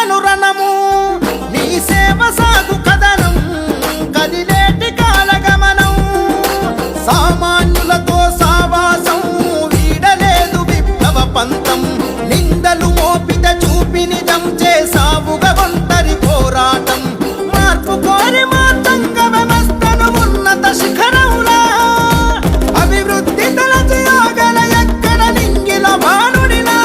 సాగెను రణము నీ సేవ సాగు కథనం కదిలేటి కాలగమనం సామాన్యులతో సావాసం వీడలేదు విప్లవ పంతం నిందలు మోపిత చూపి నిజం చేసావుగా ఒంటరి పోరాటం మార్పు కోరి మాతంగ వ్యవస్థను ఉన్నత శిఖరంలా అభివృద్ధి తలచి ఆగల ఎక్కడ నింగిల భానుడిలా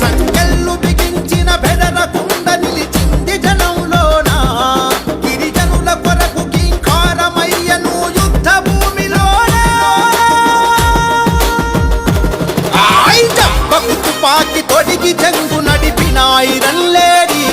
సంకెళ్ళు బిగించిన బెదరకుండ నిలిచింది జనంలోనా గిరిజనుల కొరకు కింకారమయ్యను యుద్ధ భూమిలోనే ఆయి జబ్బకు తుపాకి తొడిగి జంగు నడిపిన ఐరన్ లేడీ